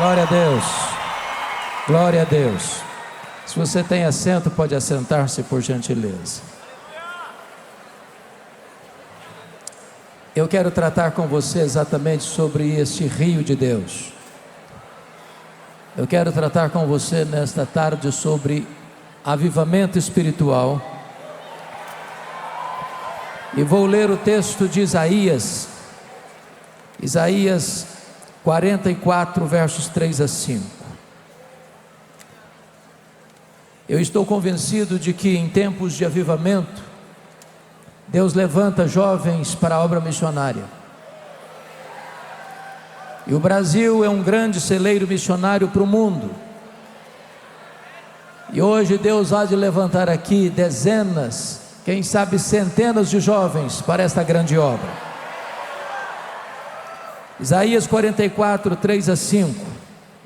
Glória a Deus. Glória a Deus. Se você tem assento, pode assentar-se por gentileza. Eu quero tratar com você exatamente sobre este rio de Deus. Eu quero tratar com você nesta tarde sobre avivamento espiritual. E vou ler o texto de Isaías 44, versos 3 a 5. Eu estou convencido de que em tempos de avivamento, Deus levanta jovens para a obra missionária. E o Brasil é um grande celeiro missionário para o mundo. E hoje Deus há de levantar aqui dezenas, quem sabe centenas de jovens para esta grande obra. Isaías 44, 3 a 5,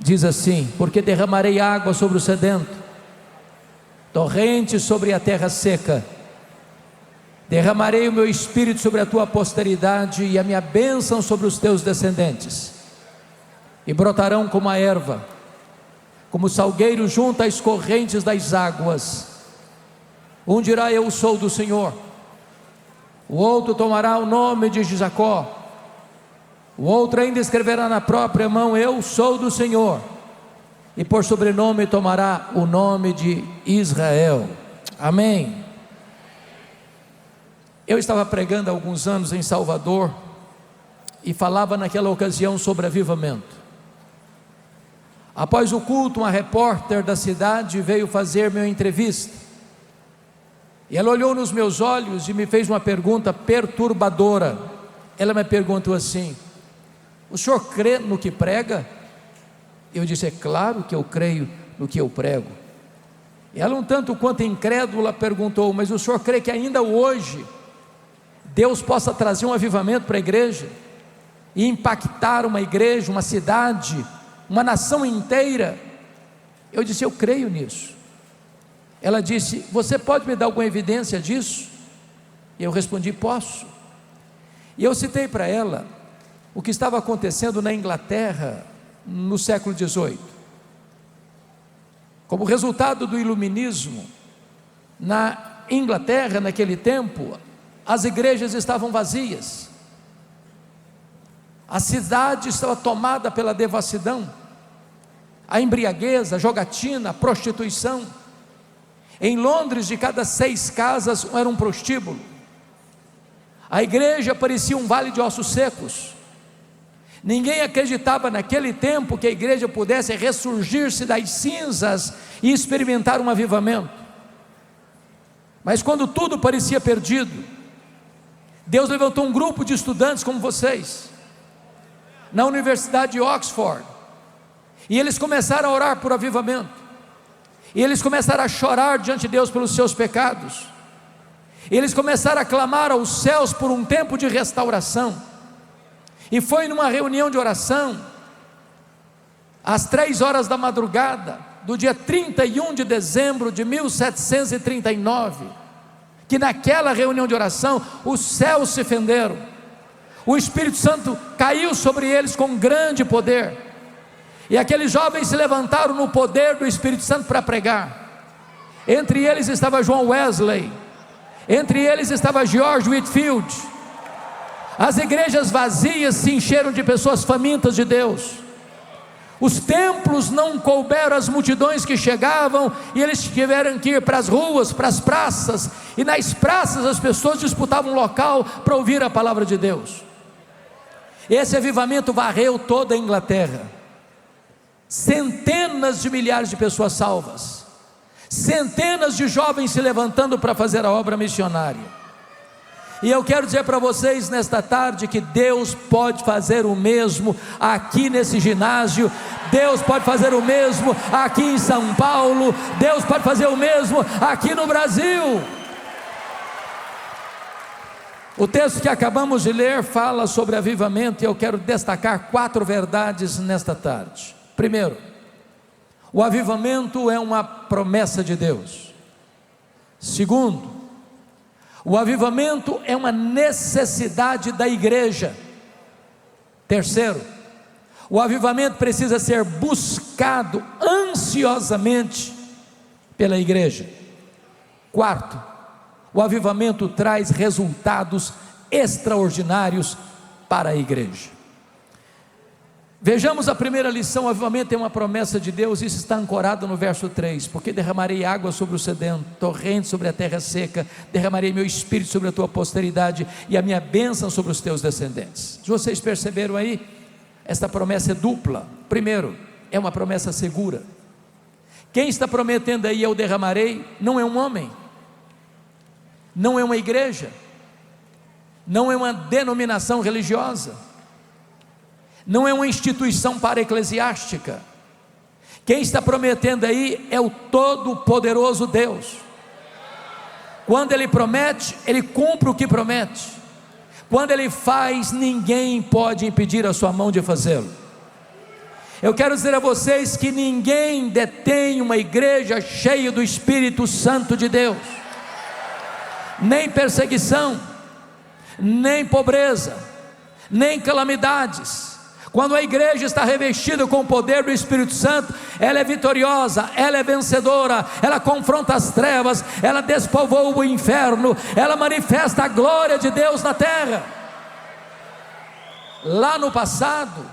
diz assim: porque derramarei água sobre o sedento, torrentes sobre a terra seca. Derramarei o meu espírito sobre a tua posteridade e a minha bênção sobre os teus descendentes. E brotarão como a erva, como o salgueiro junto às correntes das águas. Um dirá: eu sou do Senhor. O outro tomará o nome de Jacó. O outro ainda escreverá na própria mão: eu sou do Senhor. E por sobrenome tomará o nome de Israel. Amém. Eu estava pregando há alguns anos em Salvador e falava naquela ocasião sobre avivamento. Após o culto, uma repórter da cidade veio fazer minha entrevista. E ela olhou nos meus olhos e me fez uma pergunta perturbadora. Ela me perguntou assim: o senhor crê no que prega? Eu disse: é claro que eu creio no que eu prego. E ela, um tanto quanto incrédula, perguntou: mas o senhor crê que ainda hoje Deus possa trazer um avivamento para a igreja e impactar uma igreja, uma cidade, uma nação inteira? Eu disse: eu creio nisso. Ela disse: você pode me dar alguma evidência disso? E eu respondi: posso. E eu citei para ela o que estava acontecendo na Inglaterra no século XVIII. Como resultado do iluminismo, na Inglaterra naquele tempo, as igrejas estavam vazias, a cidade estava tomada pela devassidão, a embriaguez, a jogatina, a prostituição. Em Londres, de cada 6 casas era um prostíbulo. A igreja parecia um vale de ossos secos. Ninguém acreditava naquele tempo que a igreja pudesse ressurgir-se das cinzas e experimentar um avivamento. Mas quando tudo parecia perdido, Deus levantou um grupo de estudantes como vocês, na Universidade de Oxford, e eles começaram a orar por avivamento, e eles começaram a chorar diante de Deus pelos seus pecados, e eles começaram a clamar aos céus por um tempo de restauração. E foi numa reunião de oração, às 3 horas da madrugada, do dia 31 de dezembro de 1739, que naquela reunião de oração, os céus se fenderam, o Espírito Santo caiu sobre eles com grande poder, e aqueles jovens se levantaram no poder do Espírito Santo para pregar. Entre eles estava John Wesley, entre eles estava George Whitefield. As igrejas vazias se encheram de pessoas famintas de Deus. Os templos não couberam as multidões que chegavam, e eles tiveram que ir para as ruas, para as praças, e nas praças as pessoas disputavam um local para ouvir a palavra de Deus. Esse avivamento varreu toda a Inglaterra. Centenas de milhares de pessoas salvas, centenas de jovens se levantando para fazer a obra missionária. E eu quero dizer para vocês nesta tarde que Deus pode fazer o mesmo aqui nesse ginásio, Deus pode fazer o mesmo aqui em São Paulo, Deus pode fazer o mesmo aqui no Brasil. O texto que acabamos de ler fala sobre avivamento, e eu quero destacar 4 verdades nesta tarde. Primeiro, o avivamento é uma promessa de Deus. Segundo, o avivamento é uma necessidade da igreja. Terceiro, O avivamento precisa ser buscado ansiosamente pela igreja. Quarto, o avivamento traz resultados extraordinários para a igreja. Vejamos a primeira lição. O avivamento é uma promessa de Deus. Isso está ancorado no verso 3: porque derramarei água sobre o sedento, torrente sobre a terra seca, derramarei meu espírito sobre a tua posteridade e a minha bênção sobre os teus descendentes. Vocês perceberam aí? Esta promessa é dupla. Primeiro, é uma promessa segura. Quem está prometendo aí eu derramarei não é um homem, não é uma igreja, não é uma denominação religiosa, não é uma instituição para-eclesiástica. Quem está prometendo aí é o Todo-Poderoso Deus. Quando Ele promete, Ele cumpre o que promete. Quando Ele faz, ninguém pode impedir a sua mão de fazê-lo. Eu quero dizer a vocês que ninguém detém uma igreja cheia do Espírito Santo de Deus. Nem perseguição, nem pobreza, nem calamidades. Quando a igreja está revestida com o poder do Espírito Santo, ela é vitoriosa, ela é vencedora, ela confronta as trevas, ela despovoa o inferno, ela manifesta a glória de Deus na terra. Lá no passado,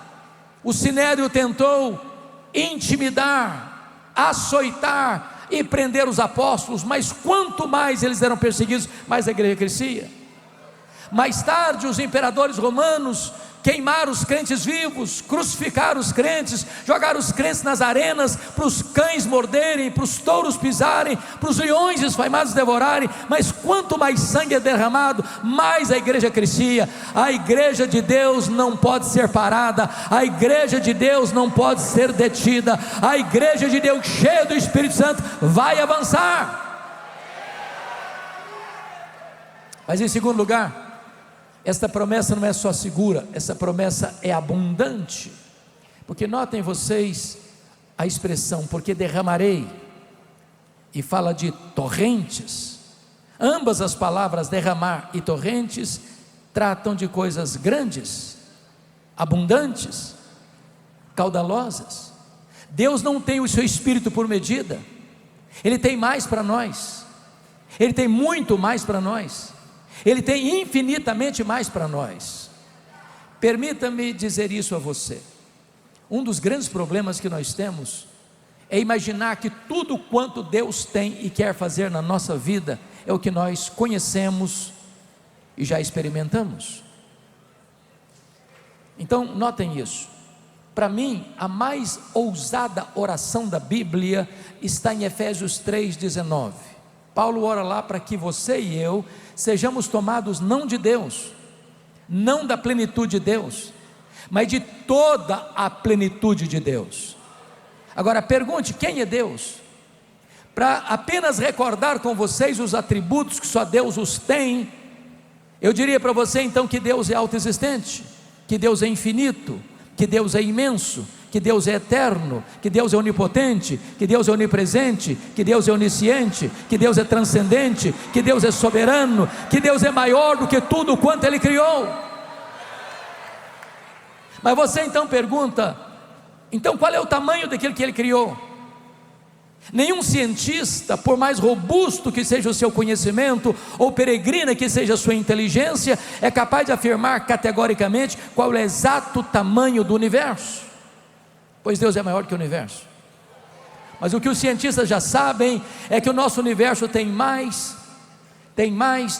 o Sinédrio tentou intimidar, açoitar e prender os apóstolos, mas quanto mais eles eram perseguidos, mais a igreja crescia. Mais tarde, os imperadores romanos queimaram os crentes vivos, crucificaram os crentes, jogaram os crentes nas arenas, para os cães morderem, para os touros pisarem, para os leões esfaimados devorarem. Mas quanto mais sangue é derramado, mais a igreja crescia. A igreja de Deus não pode ser parada, a igreja de Deus não pode ser detida, a igreja de Deus cheia do Espírito Santo vai avançar. Mas em segundo lugar, esta promessa não é só segura, essa promessa é abundante. Porque notem vocês a expressão, porque derramarei, e fala de torrentes. Ambas as palavras, derramar e torrentes, tratam de coisas grandes, abundantes, caudalosas. Deus não tem o seu espírito por medida, Ele tem mais para nós, Ele tem muito mais para nós, Ele tem infinitamente mais para nós. Permita-me dizer isso a você: um dos grandes problemas que nós temos é imaginar que tudo quanto Deus tem e quer fazer na nossa vida é o que nós conhecemos e já experimentamos. Então notem isso. Para mim, a mais ousada oração da Bíblia está em Efésios 3,19. Paulo ora lá para que você e eu sejamos tomados não de Deus, não da plenitude de Deus, mas de toda a plenitude de Deus. Agora pergunte: quem é Deus? Para apenas recordar com vocês os atributos que só Deus os tem, eu diria para você então que Deus é autoexistente, que Deus é infinito, que Deus é imenso, que Deus é eterno, que Deus é onipotente, que Deus é onipresente, que Deus é onisciente, que Deus é transcendente, que Deus é soberano, que Deus é maior do que tudo quanto Ele criou. Mas você então pergunta: então qual é o tamanho daquilo que Ele criou? Nenhum cientista, por mais robusto que seja o seu conhecimento, ou peregrina que seja a sua inteligência, é capaz de afirmar categoricamente qual é o exato tamanho do universo, pois Deus é maior que o universo. Mas o que os cientistas já sabem é que o nosso universo tem mais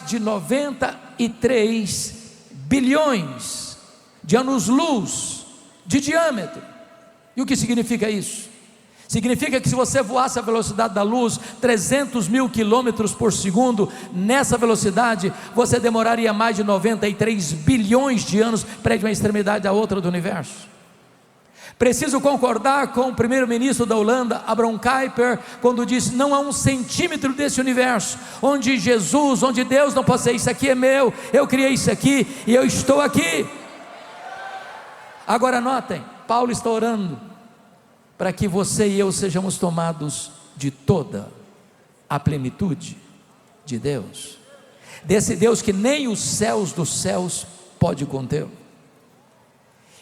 de 93 bilhões de anos-luz de diâmetro. E o que significa isso? Significa que se você voasse a velocidade da luz, 300 mil quilômetros por segundo, nessa velocidade, você demoraria mais de 93 bilhões de anos para ir de uma extremidade à outra do universo. Preciso concordar com o primeiro-ministro da Holanda, Abraham Kuyper, quando disse: não há um centímetro desse universo onde Jesus, onde Deus não possa dizer: isso aqui é meu, eu criei isso aqui e eu estou aqui. Agora notem, Paulo está orando para que você e eu sejamos tomados de toda a plenitude de Deus, desse Deus que nem os céus dos céus pode conter.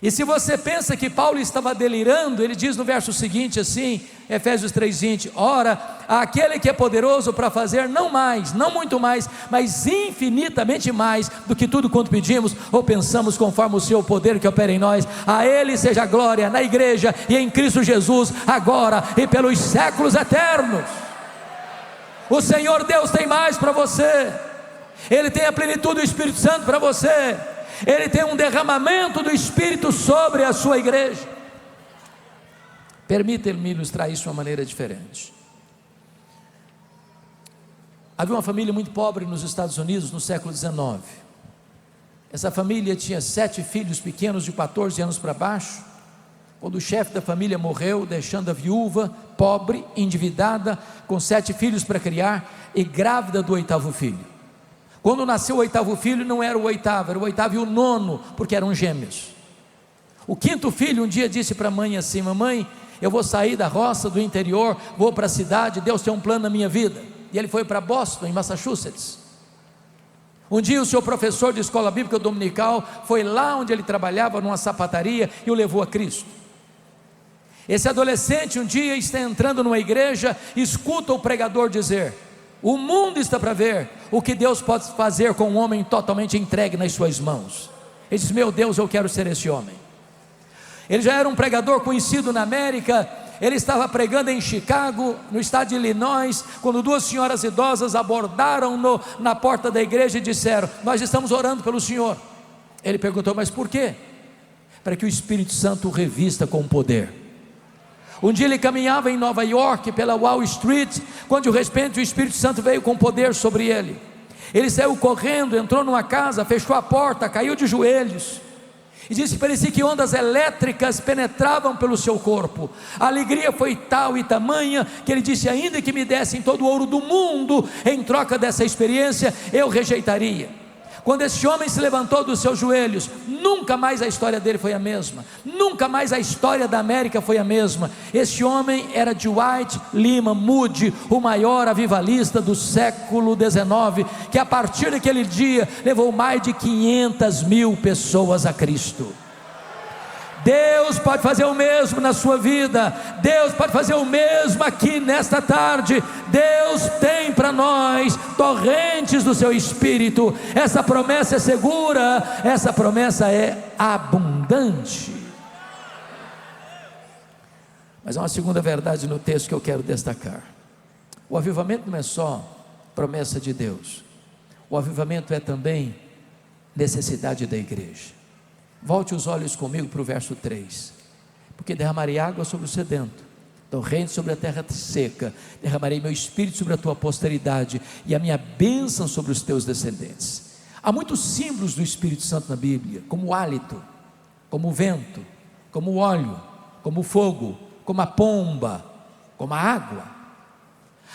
E se você pensa que Paulo estava delirando, ele diz no verso seguinte assim, Efésios 3:20: ora, aquele que é poderoso para fazer não mais, não muito mais, mas infinitamente mais do que tudo quanto pedimos ou pensamos, conforme o seu poder que opera em nós, a ele seja a glória na igreja e em Cristo Jesus, agora e pelos séculos eternos. O Senhor Deus tem mais para você, Ele tem a plenitude do Espírito Santo para você, Ele tem um derramamento do Espírito sobre a sua igreja. Permita-me ilustrar isso de uma maneira diferente. Havia uma família muito pobre nos Estados Unidos no século XIX. Essa família tinha 7 filhos pequenos de 14 anos para baixo. Quando o chefe da família morreu, deixando a viúva, pobre, endividada, com 7 filhos para criar e grávida do 8º filho. Quando nasceu o 8º filho, não era o 8º, era o 8º e o 9º, porque eram gêmeos. O 5º filho um dia disse para a mãe assim: mamãe, eu vou sair da roça do interior, vou para a cidade, Deus tem um plano na minha vida. E ele foi para Boston, em Massachusetts. Um dia o seu professor de escola bíblica dominical foi lá onde ele trabalhava, numa sapataria, e o levou a Cristo. Esse adolescente um dia está entrando numa igreja, escuta o pregador dizer: o mundo está para ver o que Deus pode fazer com um homem totalmente entregue nas suas mãos. Ele diz: meu Deus, eu quero ser esse homem. Ele já era um pregador conhecido na América. Ele estava pregando em Chicago, no estado de Illinois, quando 2 senhoras idosas abordaram-no na porta da igreja e disseram: nós estamos orando pelo senhor. Ele perguntou: mas por quê? Para que o Espírito Santo o revista com poder. Um dia ele caminhava em Nova York, pela Wall Street, quando de repente o Espírito Santo veio com poder sobre ele. Ele saiu correndo, entrou numa casa, fechou a porta, caiu de joelhos, e disse que parecia que ondas elétricas penetravam pelo seu corpo. A alegria foi tal e tamanha, que ele disse: ainda que me dessem todo o ouro do mundo, em troca dessa experiência, eu rejeitaria. Quando esse homem se levantou dos seus joelhos, nunca mais a história dele foi a mesma, nunca mais a história da América foi a mesma. Esse homem era Dwight Lyman Moody, o maior avivalista do século XIX, que a partir daquele dia levou mais de 500 mil pessoas a Cristo. Deus pode fazer o mesmo na sua vida, Deus pode fazer o mesmo aqui nesta tarde. Deus tem para nós torrentes do seu Espírito. Essa promessa é segura, essa promessa é abundante. Mas há uma segunda verdade no texto que eu quero destacar. O avivamento não é só promessa de Deus, o avivamento é também necessidade da igreja. Volte os olhos comigo para o verso 3: porque derramarei água sobre o sedento, torrente sobre a terra seca, derramarei meu espírito sobre a tua posteridade e a minha bênção sobre os teus descendentes. Há muitos símbolos do Espírito Santo na Bíblia, como o hálito, como o vento, como o óleo, como o fogo, como a pomba, como a água.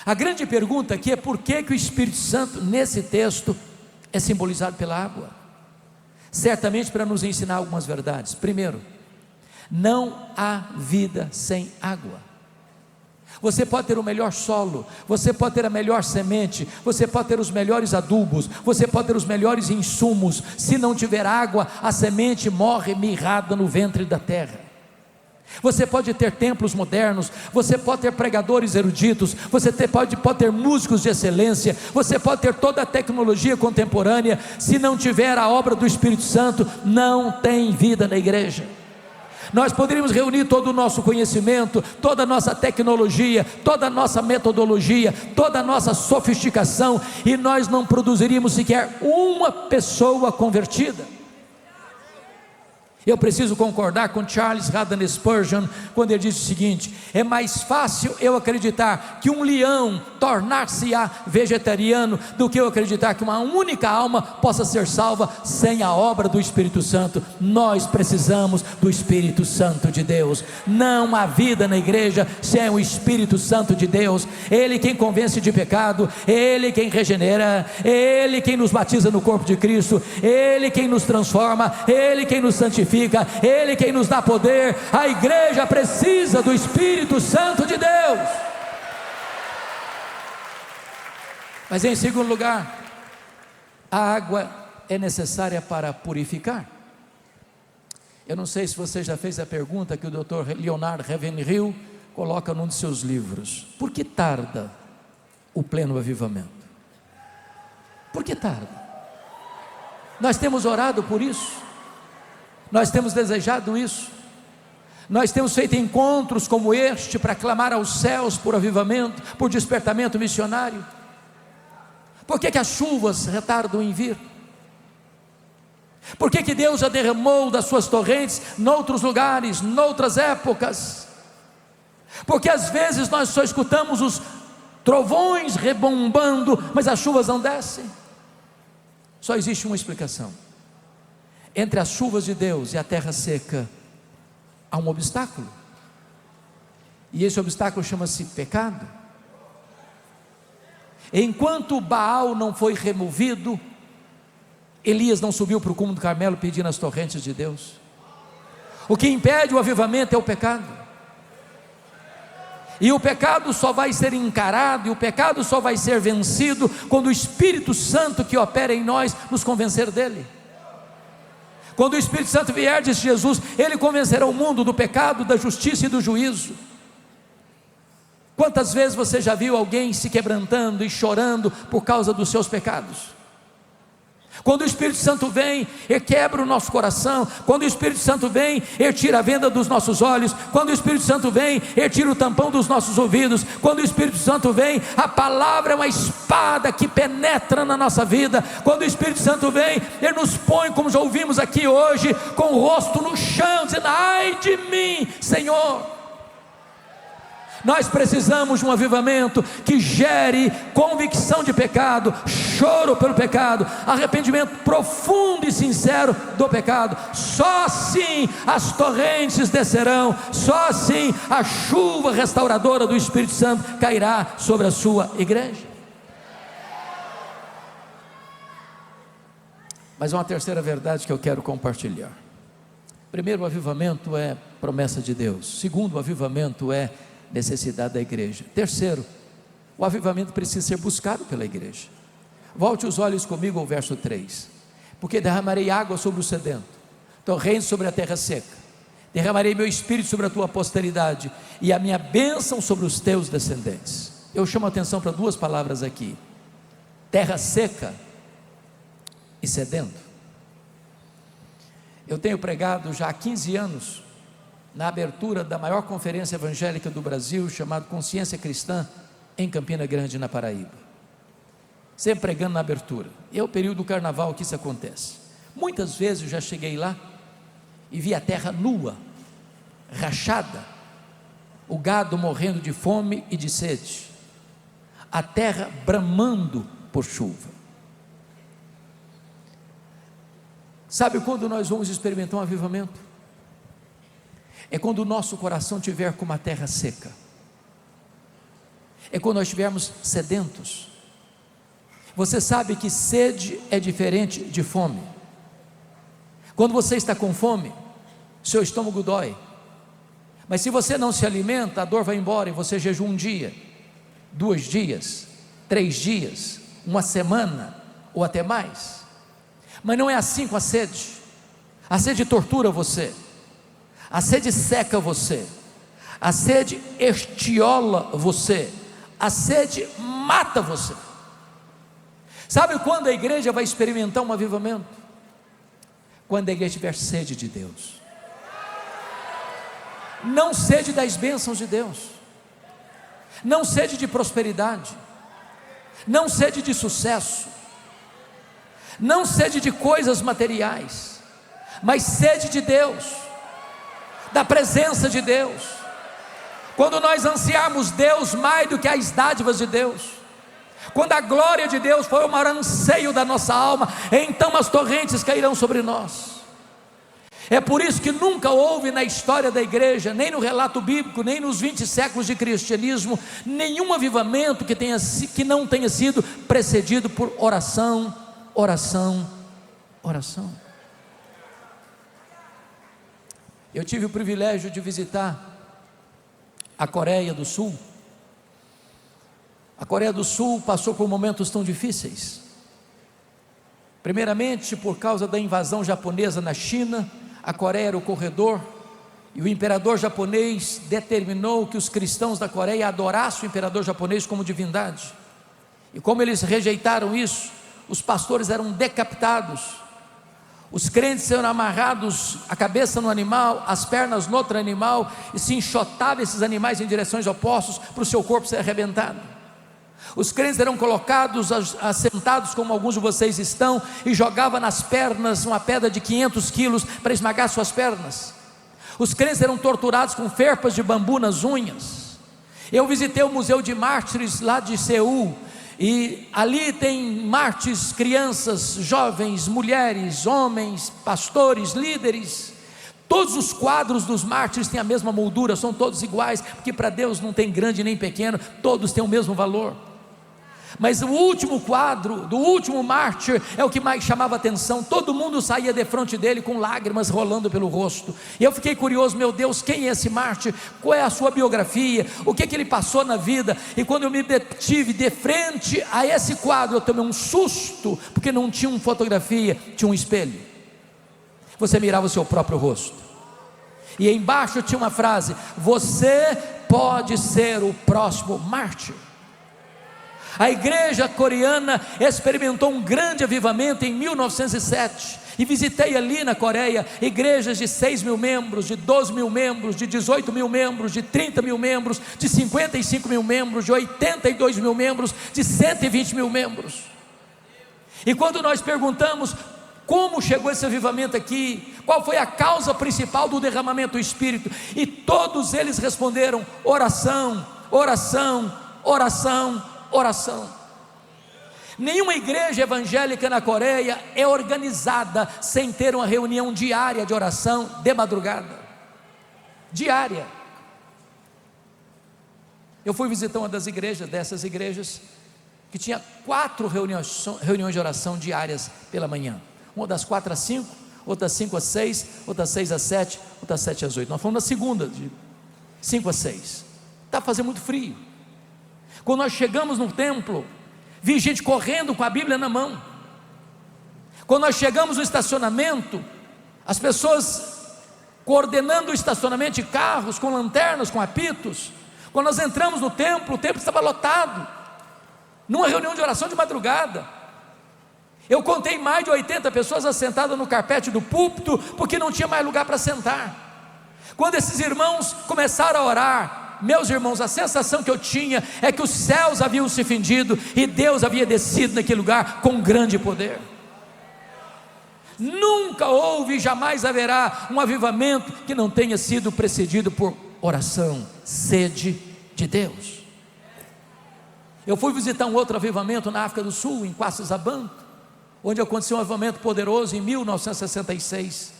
A grande pergunta aqui é: por que o Espírito Santo nesse texto é simbolizado pela água? Certamente para nos ensinar algumas verdades. Primeiro, não há vida sem água. Você pode ter o melhor solo, você pode ter a melhor semente, você pode ter os melhores adubos, você pode ter os melhores insumos. Se não tiver água, a semente morre mirrada no ventre da terra. Você pode ter templos modernos, você pode ter pregadores eruditos, você pode ter músicos de excelência, você pode ter toda a tecnologia contemporânea. Se não tiver a obra do Espírito Santo, não tem vida na igreja. Nós poderíamos reunir todo o nosso conhecimento, toda a nossa tecnologia, toda a nossa metodologia, toda a nossa sofisticação, e nós não produziríamos sequer uma pessoa convertida. Eu preciso concordar com Charles Haddon Spurgeon, quando ele diz o seguinte: é mais fácil eu acreditar que um leão tornar-se-á vegetariano, do que eu acreditar que uma única alma possa ser salva sem a obra do Espírito Santo. Nós precisamos do Espírito Santo de Deus. Não há vida na igreja sem o Espírito Santo de Deus. Ele quem convence de pecado, Ele quem regenera, Ele quem nos batiza no corpo de Cristo, Ele quem nos transforma, Ele quem nos santifica, Ele quem nos dá poder. A igreja precisa do Espírito Santo de Deus. Mas em segundo lugar, a água é necessária para purificar. Eu não sei se você já fez a pergunta que o Dr. Leonard Ravenhill coloca num de seus livros: por que tarda o pleno avivamento? Por que tarda? Nós temos orado por isso, nós temos desejado isso, nós temos feito encontros como este para clamar aos céus por avivamento, por despertamento missionário. Por que as chuvas retardam em vir? Por que Deus já derramou das suas torrentes noutros lugares, noutras épocas? Porque às vezes nós só escutamos os trovões rebombando, mas as chuvas não descem. Só existe uma explicação: entre as chuvas de Deus e a terra seca há um obstáculo, e esse obstáculo chama-se pecado. Enquanto Baal não foi removido, Elias não subiu para o cume do Carmelo pedindo as torrentes de Deus. O que impede o avivamento é o pecado, e o pecado só vai ser encarado, e o pecado só vai ser vencido quando o Espírito Santo que opera em nós nos convencer dele. Quando o Espírito Santo vier, disse Jesus, ele convencerá o mundo do pecado, da justiça e do juízo. Quantas vezes você já viu alguém se quebrantando e chorando por causa dos seus pecados? Quando o Espírito Santo vem, ele quebra o nosso coração. Quando o Espírito Santo vem, ele tira a venda dos nossos olhos. Quando o Espírito Santo vem, ele tira o tampão dos nossos ouvidos. Quando o Espírito Santo vem, a palavra é uma espada que penetra na nossa vida. Quando o Espírito Santo vem, ele nos põe, como já ouvimos aqui hoje, com o rosto no chão, dizendo: ai de mim, Senhor. Nós precisamos de um avivamento que gere convicção de pecado, choro pelo pecado, arrependimento profundo e sincero do pecado. Só assim as torrentes descerão, só assim a chuva restauradora do Espírito Santo cairá sobre a sua igreja. Mas uma terceira verdade que eu quero compartilhar. Primeiro, o avivamento é promessa de Deus. Segundo, o avivamento é necessidade da igreja. Terceiro, o avivamento precisa ser buscado pela igreja. Volte os olhos comigo ao verso 3: porque derramarei água sobre o sedento, torrentes sobre a terra seca, derramarei meu espírito sobre a tua posteridade, e a minha bênção sobre os teus descendentes. Eu chamo a atenção para duas palavras aqui: terra seca e sedento. Eu tenho pregado já há 15 anos na abertura da maior conferência evangélica do Brasil, chamada Consciência Cristã, em Campina Grande, na Paraíba. Sempre pregando na abertura. E é o período do carnaval que isso acontece. Muitas vezes eu já cheguei lá e vi a terra nua, rachada, o gado morrendo de fome e de sede, a terra bramando por chuva. Sabe quando nós vamos experimentar um avivamento? É quando o nosso coração estiver como a terra seca, é quando nós estivermos sedentos. Você sabe que sede é diferente de fome. Quando você está com fome, seu estômago dói, mas se você não se alimenta, a dor vai embora e você jejua 1 dia, 2 dias, 3 dias, 1 semana ou até mais. Mas não é assim com a sede. A sede tortura você, a sede seca você, a sede estiola você, a sede mata você. Sabe quando a igreja vai experimentar um avivamento? Quando a igreja tiver sede de Deus. Não sede das bênçãos de Deus, não sede de prosperidade, não sede de sucesso, não sede de coisas materiais, mas sede de Deus, da presença de Deus. Quando nós ansiarmos Deus mais do que as dádivas de Deus, quando a glória de Deus for o maior anseio da nossa alma, então as torrentes cairão sobre nós. É por isso que nunca houve na história da igreja, nem no relato bíblico, nem nos 20 séculos de cristianismo, nenhum avivamento que não tenha sido precedido por oração, oração, oração. Eu tive o privilégio de visitar a Coreia do Sul. A Coreia do Sul passou por momentos tão difíceis. Primeiramente, por causa da invasão japonesa na China, A Coreia era o corredor, e o imperador japonês determinou que os cristãos da Coreia adorassem o imperador japonês como divindade. E como eles rejeitaram isso, os pastores eram decapitados, os crentes eram amarrados, a cabeça no animal, as pernas no outro animal, e se enxotavam esses animais em direções opostas, para o seu corpo ser arrebentado. Os crentes eram colocados, assentados como alguns de vocês estão, e jogavam nas pernas uma pedra de 500 quilos, para esmagar suas pernas. Os crentes eram torturados com ferpas de bambu nas unhas. Eu visitei o Museu de Mártires lá de Seul, e ali tem mártires, crianças, jovens, mulheres, homens, pastores, líderes. Todos os quadros dos mártires têm a mesma moldura, são todos iguais, porque para Deus não tem grande nem pequeno, todos têm o mesmo valor. Mas o último quadro do último mártir é o que mais chamava atenção. Todo mundo saía de frente dele com lágrimas rolando pelo rosto. E eu fiquei curioso, meu Deus, quem é esse mártir? Qual é a sua biografia? O que ele passou na vida? E quando eu me detive de frente a esse quadro, eu tomei um susto, porque não tinha uma fotografia, tinha um espelho. Você mirava o seu próprio rosto, e embaixo tinha uma frase: você pode ser o próximo mártir. A igreja coreana experimentou um grande avivamento em 1907, e visitei ali na Coreia igrejas de 6 mil membros, de 12 mil membros, de 18 mil membros, de 30 mil membros, de 55 mil membros, de 82 mil membros, de 120 mil membros. E quando nós perguntamos como chegou esse avivamento aqui, qual foi a causa principal do derramamento do Espírito, e todos eles responderam: oração, oração, oração, oração. Nenhuma igreja evangélica na Coreia é organizada sem ter uma reunião diária de oração de madrugada, diária. Eu fui visitar uma das igrejas, dessas igrejas, que tinha 4 reuniões de oração diárias pela manhã, uma das 4 às 5, outra das 5 às 6, outra das 6 às 7, outra das 7 às 8, nós fomos na segunda, de 5 às 6, está fazendo muito frio. Quando nós chegamos no templo, vi gente correndo com a Bíblia na mão. Quando nós chegamos no estacionamento, as pessoas coordenando o estacionamento de carros, com lanternas, com apitos. Quando nós entramos no templo, o templo estava lotado, numa reunião de oração de madrugada. Eu contei mais de 80 pessoas assentadas no carpete do púlpito, porque não tinha mais lugar para sentar. Quando esses irmãos começaram a orar, meus irmãos, a sensação que eu tinha é que os céus haviam se fendido e Deus havia descido naquele lugar com grande poder. Nunca houve e jamais haverá um avivamento que não tenha sido precedido por oração, sede de Deus. Eu fui visitar um outro avivamento na África do Sul, em Quaçazabanto, onde aconteceu um avivamento poderoso em 1966.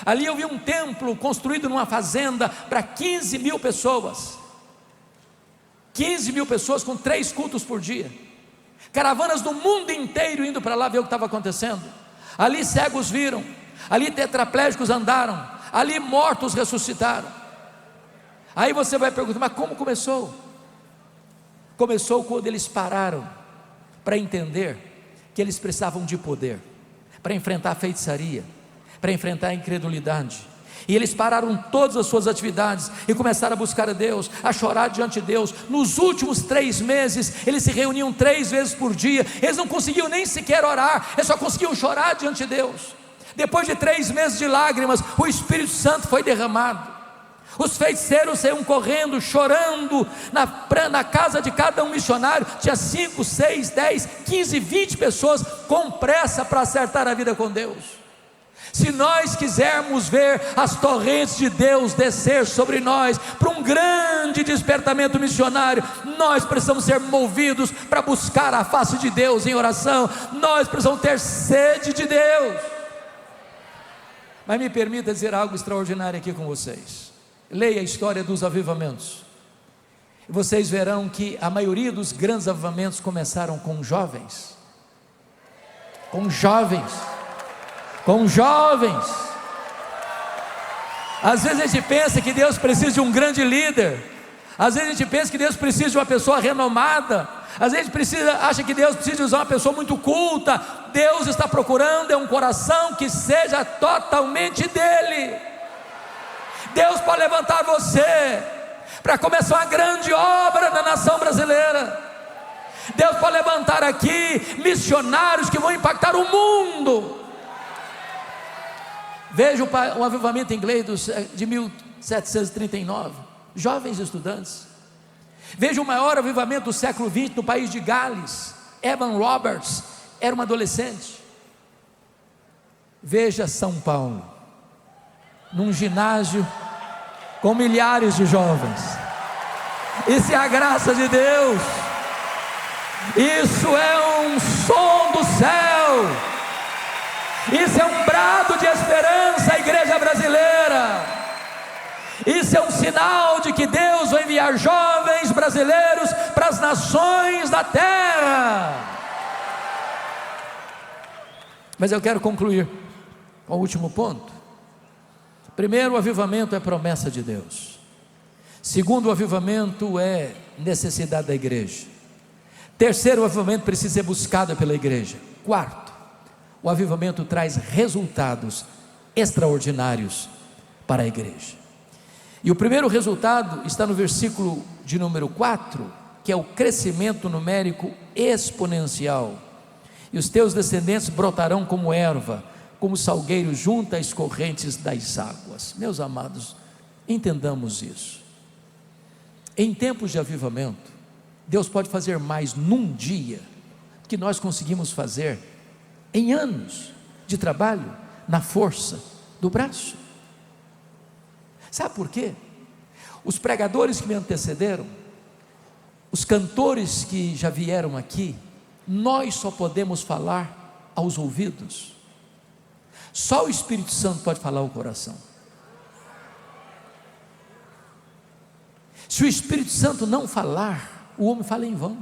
Ali eu vi um templo construído numa fazenda para 15 mil pessoas. 15 mil pessoas com 3 cultos por dia. Caravanas do mundo inteiro indo para lá ver o que estava acontecendo. Ali cegos viram, ali tetraplégicos andaram, ali mortos ressuscitaram. Aí você vai perguntar: mas como começou? Começou quando eles pararam para entender que eles precisavam de poder para enfrentar a feitiçaria, para enfrentar a incredulidade. E eles pararam todas as suas atividades e começaram a buscar a Deus, a chorar diante de Deus. Nos últimos 3 meses, eles se reuniam 3 vezes por dia. Eles não conseguiam nem sequer orar, eles só conseguiam chorar diante de Deus. Depois de 3 meses de lágrimas, o Espírito Santo foi derramado. Os feiticeiros saíam correndo, chorando, na casa de cada um missionário. Tinha 5, 6, 10, 15, 20 pessoas com pressa para acertar a vida com Deus. Se nós quisermos ver as torrentes de Deus descer sobre nós, para um grande despertamento missionário, nós precisamos ser movidos para buscar a face de Deus em oração. Nós precisamos ter sede de Deus. Mas me permita dizer algo extraordinário aqui com vocês. Leia a história dos avivamentos, e vocês verão que a maioria dos grandes avivamentos começaram com jovens. Com jovens. Com jovens. Às vezes a gente pensa que Deus precisa de um grande líder, às vezes a gente pensa que Deus precisa de uma pessoa renomada, Às vezes acha que Deus precisa usar uma pessoa muito culta. Deus está procurando um coração que seja totalmente dele. Deus pode levantar você para começar uma grande obra na nação brasileira. Deus pode levantar aqui missionários que vão impactar o mundo. Veja o avivamento inglês de 1739, jovens estudantes. Veja o maior avivamento do século XX no país de Gales. Evan Roberts era um adolescente. Veja São Paulo, num ginásio com milhares de jovens. Isso é a graça de Deus. Isso é um som do céu. Isso é um brado de esperança à igreja brasileira. Isso é um sinal de que Deus vai enviar jovens brasileiros para as nações da terra. Mas eu quero concluir com o último ponto. Primeiro, o avivamento é promessa de Deus. Segundo, o avivamento é necessidade da igreja. Terceiro, o avivamento precisa ser buscado pela igreja. Quarto, o avivamento traz resultados extraordinários para a igreja. E o primeiro resultado está no versículo de número 4, que é o crescimento numérico exponencial. E os teus descendentes brotarão como erva, como salgueiro junto às correntes das águas. Meus amados, entendamos isso. Em tempos de avivamento, Deus pode fazer mais num dia que nós conseguimos fazer em anos de trabalho na força do braço. Sabe por quê? Os pregadores que me antecederam, os cantores que já vieram aqui, nós só podemos falar aos ouvidos. Só o Espírito Santo pode falar ao coração. Se o Espírito Santo não falar, o homem fala em vão.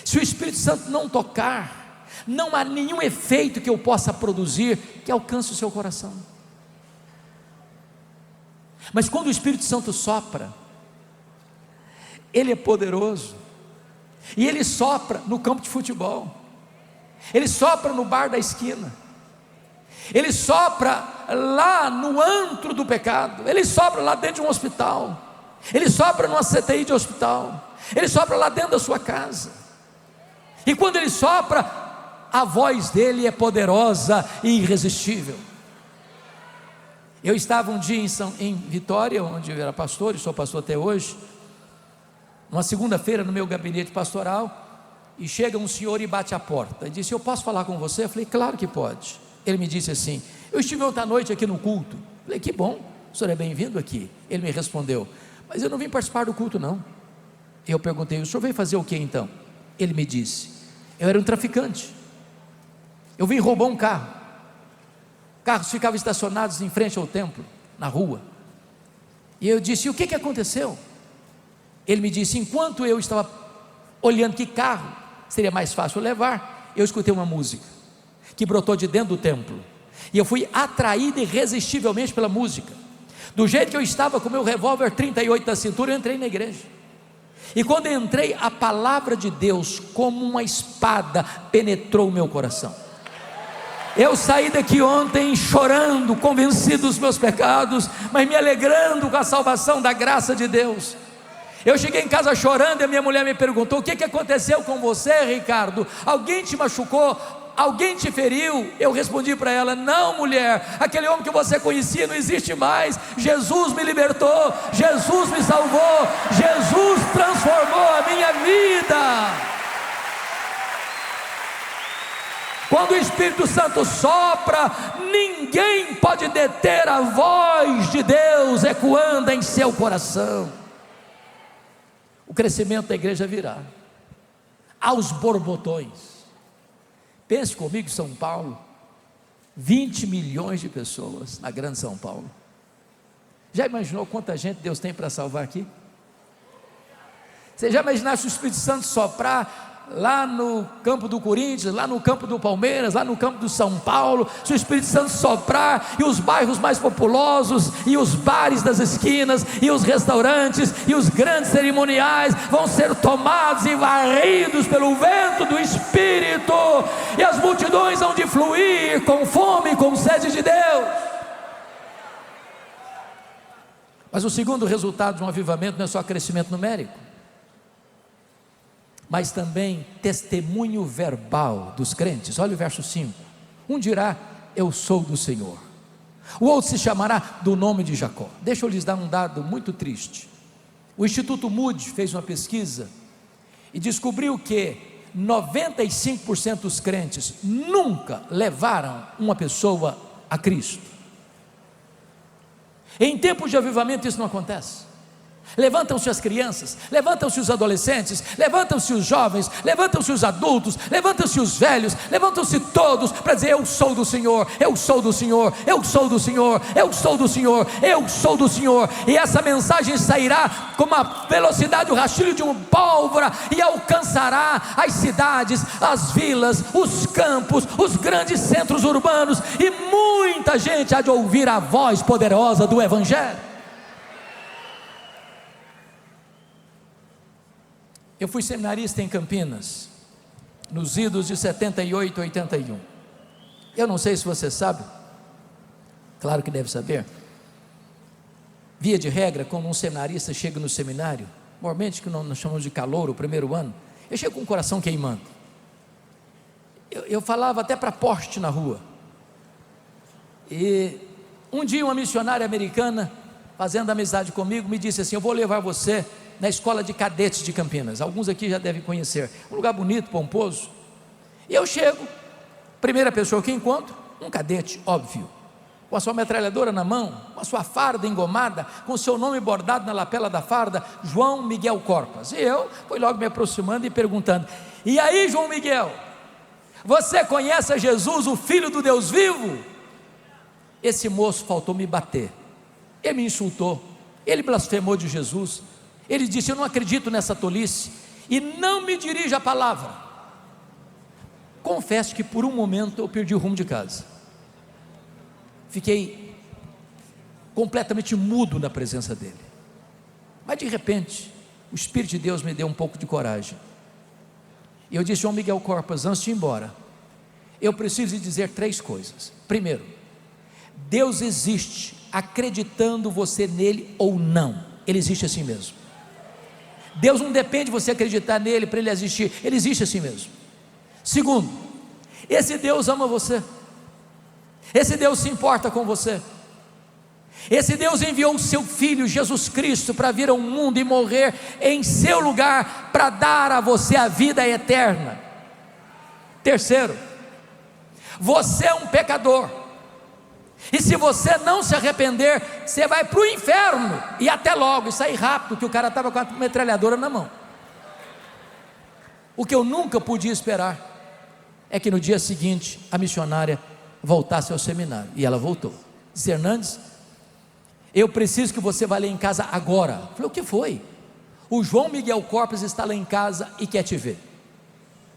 Se o Espírito Santo não tocar, não há nenhum efeito que eu possa produzir que alcance o seu coração. Mas quando o Espírito Santo sopra, ele é poderoso, e ele sopra no campo de futebol, ele sopra no bar da esquina, ele sopra lá no antro do pecado, ele sopra lá dentro de um hospital, ele sopra numa CTI de hospital, ele sopra lá dentro da sua casa. E quando ele sopra, a voz dele é poderosa e irresistível. Eu estava um dia em Vitória, onde eu era pastor, e sou pastor até hoje, uma segunda-feira no meu gabinete pastoral, e chega um senhor e bate a porta, e disse: eu posso falar com você? Eu falei: claro que pode. Ele me disse assim: eu estive ontem à noite aqui no culto. Eu falei: que bom, o senhor é bem-vindo aqui. Ele me respondeu: mas eu não vim participar do culto não. Eu perguntei: o senhor veio fazer o que então? Ele me disse: eu era um traficante, eu vim roubar um carro. Carros ficavam estacionados em frente ao templo, na rua. E eu disse: e o que aconteceu? Ele me disse: enquanto eu estava olhando que carro seria mais fácil levar, eu escutei uma música que brotou de dentro do templo, e eu fui atraído irresistivelmente pela música. Do jeito que eu estava com meu revólver 38 da cintura, eu entrei na igreja. E quando eu entrei, a palavra de Deus, como uma espada, penetrou o meu coração. Eu saí daqui ontem chorando, convencido dos meus pecados, mas me alegrando com a salvação da graça de Deus. Eu cheguei em casa chorando, e a minha mulher me perguntou: o que aconteceu com você, Ricardo? Alguém te machucou? Alguém te feriu? Eu respondi para ela: não, mulher, aquele homem que você conhecia não existe mais. Jesus me libertou, Jesus me salvou, Jesus transformou a minha vida. Quando o Espírito Santo sopra, ninguém pode deter a voz de Deus ecoando em seu coração. O crescimento da igreja virá aos borbotões. Pense comigo, São Paulo, 20 milhões de pessoas na grande São Paulo. Já imaginou quanta gente Deus tem para salvar aqui? Você já imaginou se o Espírito Santo soprar? lá no campo do Corinthians, lá no campo do Palmeiras, lá no campo do São Paulo, se o Espírito Santo soprar, e os bairros mais populosos, e os bares das esquinas, e os restaurantes, e os grandes cerimoniais vão ser tomados e varridos pelo vento do Espírito, e as multidões vão de fluir com fome e com sede de Deus. Mas o segundo resultado de um avivamento não é só crescimento numérico, mas também testemunho verbal dos crentes. Olha o verso 5: um dirá, eu sou do Senhor, o outro se chamará do nome de Jacó. Deixa eu lhes dar um dado muito triste. O Instituto Moody fez uma pesquisa e descobriu que 95% dos crentes nunca levaram uma pessoa a Cristo. Em tempos de avivamento isso não acontece. Levantam-se as crianças, levantam-se os adolescentes, levantam-se os jovens, levantam-se os adultos, levantam-se os velhos, levantam-se todos para dizer, eu sou do Senhor, eu sou do Senhor, eu sou do Senhor, eu sou do Senhor, eu sou do Senhor. E essa mensagem sairá com a velocidade do rastilho de uma pólvora e alcançará as cidades, as vilas, os campos, os grandes centros urbanos, e muita gente há de ouvir a voz poderosa do Evangelho. Eu fui seminarista em Campinas, nos idos de 78 e 81. Eu não sei se você sabe, claro que deve saber. Via de regra, quando um seminarista chega no seminário, normalmente que nós chamamos de calouro, o primeiro ano, eu chego com o coração queimando. Eu falava até para poste na rua. E um dia uma missionária americana, fazendo amizade comigo, me disse assim, eu vou levar você na escola de cadetes de Campinas. Alguns aqui já devem conhecer, um lugar bonito, pomposo. E eu chego, primeira pessoa que encontro, um cadete, óbvio, com a sua metralhadora na mão, com a sua farda engomada, com o seu nome bordado na lapela da farda, João Miguel Corpas. E eu fui logo me aproximando e perguntando, e aí, João Miguel, você conhece a Jesus, o Filho do Deus vivo? Esse moço faltou me bater, ele me insultou, ele blasfemou de Jesus, ele disse, eu não acredito nessa tolice, e não me dirija a palavra. Confesso que por um momento eu perdi o rumo de casa, fiquei completamente mudo na presença dele, mas de repente, o Espírito de Deus me deu um pouco de coragem, e eu disse, João Miguel Corpas, antes de ir embora, eu preciso lhe dizer 3 coisas. Primeiro, Deus existe, acreditando você nele ou não, ele existe assim mesmo. Deus não depende de você acreditar nele para ele existir, ele existe assim mesmo. Segundo, esse Deus ama você, esse Deus se importa com você, esse Deus enviou o seu Filho Jesus Cristo para vir ao mundo e morrer em seu lugar, para dar a você a vida eterna. Terceiro, você é um pecador, e se você não se arrepender, você vai para o inferno, e até logo, e sair rápido, que o cara estava com a metralhadora na mão. O que eu nunca podia esperar, é que no dia seguinte, a missionária voltasse ao seminário, e ela voltou, disse, Hernandes, eu preciso que você vá lá em casa agora. Eu falei, o que foi? O João Miguel Corpas está lá em casa e quer te ver.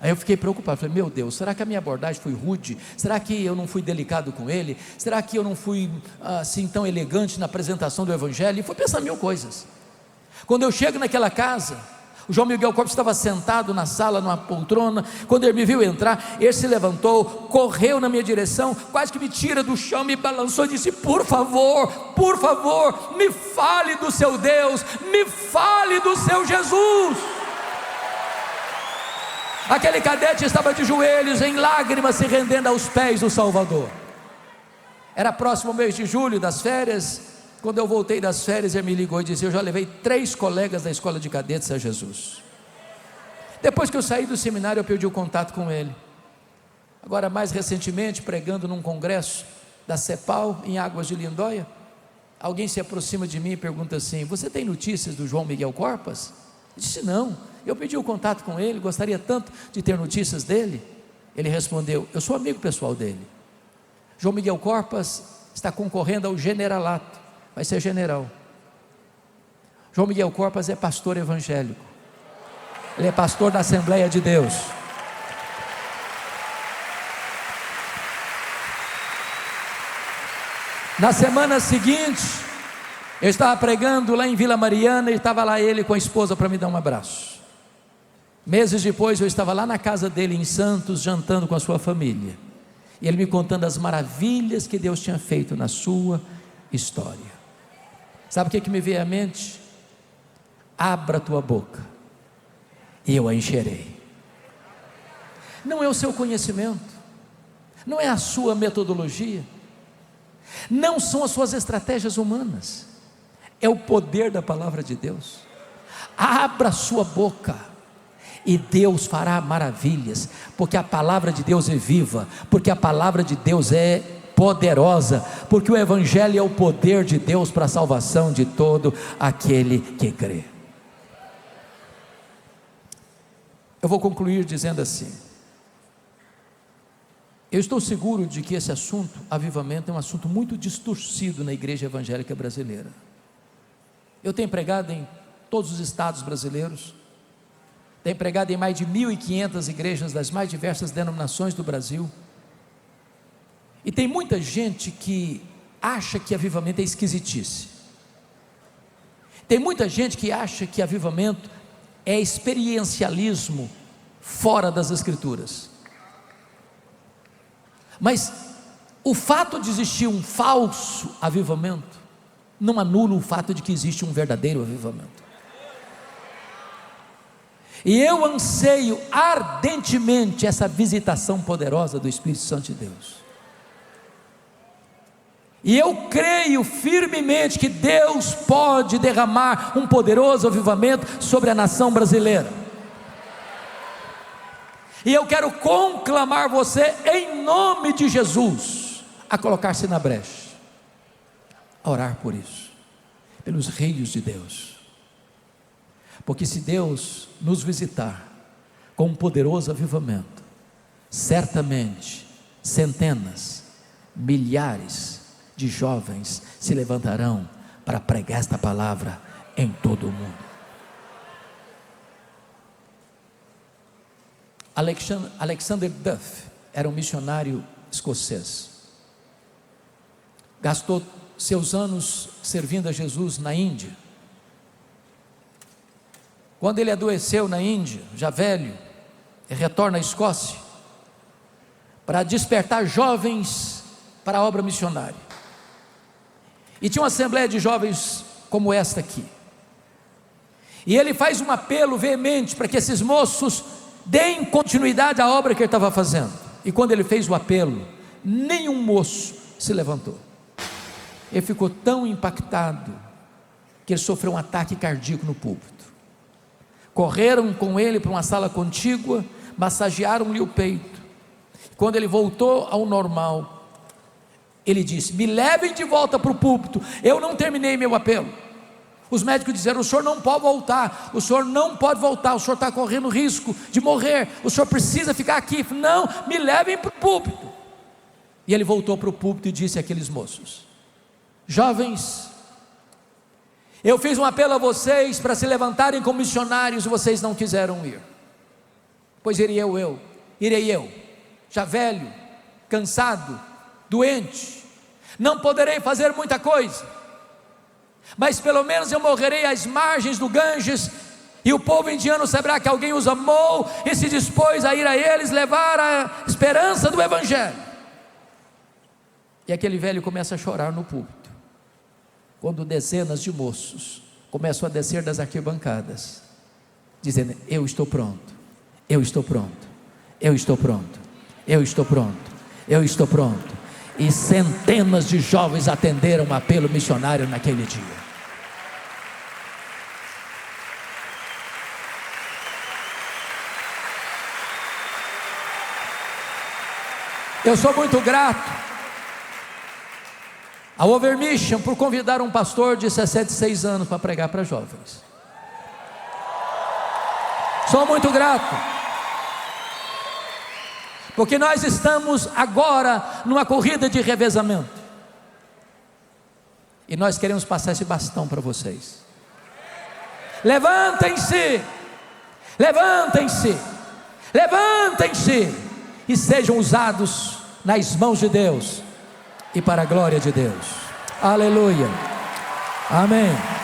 Aí eu fiquei preocupado, falei, meu Deus, será que a minha abordagem foi rude? Será que eu não fui delicado com ele? Será que eu não fui assim tão elegante na apresentação do Evangelho? E fui pensar 1000 coisas. Quando eu chego naquela casa, o João Miguel Corpas estava sentado na sala, numa poltrona. Quando ele me viu entrar, ele se levantou, correu na minha direção, quase que me tira do chão, me balançou e disse, por favor, me fale do seu Deus, me fale do seu Jesus. Aquele cadete estava de joelhos, em lágrimas, se rendendo aos pés do Salvador. Era próximo ao mês de julho, das férias. Quando eu voltei das férias, ele me ligou e disse, eu já levei 3 colegas da escola de cadetes a Jesus. Depois que eu saí do seminário, eu perdi o contato com ele. Agora, mais recentemente, pregando num congresso da CEPAL, em Águas de Lindóia, alguém se aproxima de mim e pergunta assim, você tem notícias do João Miguel Corpas? Eu disse, não. Eu pedi o contato com ele, gostaria tanto de ter notícias dele. Ele respondeu, eu sou amigo pessoal dele. João Miguel Corpas está concorrendo ao generalato, vai ser general. João Miguel Corpas é pastor evangélico. Ele é pastor da Assembleia de Deus. Na semana seguinte, eu estava pregando lá em Vila Mariana, e estava lá ele com a esposa para me dar um abraço. Meses depois eu estava lá na casa dele em Santos, jantando com a sua família, e ele me contando as maravilhas que Deus tinha feito na sua história. Sabe o que me veio à mente? Abra a tua boca e eu a encherei. Não é o seu conhecimento, não é a sua metodologia, não são as suas estratégias humanas, é o poder da palavra de Deus. Abra a sua boca e Deus fará maravilhas, porque a palavra de Deus é viva, porque a palavra de Deus é poderosa, porque o Evangelho é o poder de Deus para a salvação de todo aquele que crê. Eu vou concluir dizendo assim: eu estou seguro de que esse assunto, avivamento, é um assunto muito distorcido na igreja evangélica brasileira. Eu tenho pregado em todos os estados brasileiros, tenho pregado em mais de 1.500 igrejas das mais diversas denominações do Brasil, e tem muita gente que acha que avivamento é esquisitice, tem muita gente que acha que avivamento é experiencialismo fora das Escrituras. Mas o fato de existir um falso avivamento não anula o fato de que existe um verdadeiro avivamento. E eu anseio ardentemente essa visitação poderosa do Espírito Santo de Deus. E eu creio firmemente que Deus pode derramar um poderoso avivamento sobre a nação brasileira. E eu quero conclamar você, em nome de Jesus, a colocar-se na brecha, a orar por isso, pelos reinos de Deus. Porque se Deus nos visitar com um poderoso avivamento, certamente centenas, milhares de jovens se levantarão para pregar esta palavra em todo o mundo. Alexander Duff era um missionário escocês, gastou seus anos servindo a Jesus na Índia. Quando ele adoeceu na Índia, já velho, ele retorna à Escócia para despertar jovens para a obra missionária. E tinha uma assembleia de jovens como esta aqui, e ele faz um apelo veemente para que esses moços deem continuidade à obra que ele estava fazendo. E quando ele fez o apelo, nenhum moço se levantou. Ele ficou tão impactado que ele sofreu um ataque cardíaco no púlpito. Correram com ele para uma sala contígua, massagearam-lhe o peito. Quando ele voltou ao normal, ele disse: me levem de volta para o púlpito, eu não terminei meu apelo. Os médicos disseram: o senhor não pode voltar, o senhor não pode voltar, o senhor está correndo risco de morrer, o senhor precisa ficar aqui. Não, me levem para o púlpito. E ele voltou para o púlpito e disse àqueles moços: jovens, eu fiz um apelo a vocês para se levantarem como missionários, e vocês não quiseram ir. Pois irei eu, já velho, cansado, doente, não poderei fazer muita coisa, mas pelo menos eu morrerei às margens do Ganges, e o povo indiano saberá que alguém os amou e se dispôs a ir a eles levar a esperança do Evangelho. E aquele velho começa a chorar no púlpito, quando dezenas de moços começam a descer das arquibancadas, dizendo: eu estou pronto, eu estou pronto, eu estou pronto, eu estou pronto, eu estou pronto. E centenas de jovens atenderam um apelo missionário naquele dia. Eu sou muito grato ao Overmission por convidar um pastor de 66 anos para pregar para jovens. Sou muito grato, porque nós estamos agora numa corrida de revezamento, e nós queremos passar esse bastão para vocês. Levantem-se, Levantem-se, levantem-se e sejam usados nas mãos de Deus e para a glória de Deus. Aleluia, amém.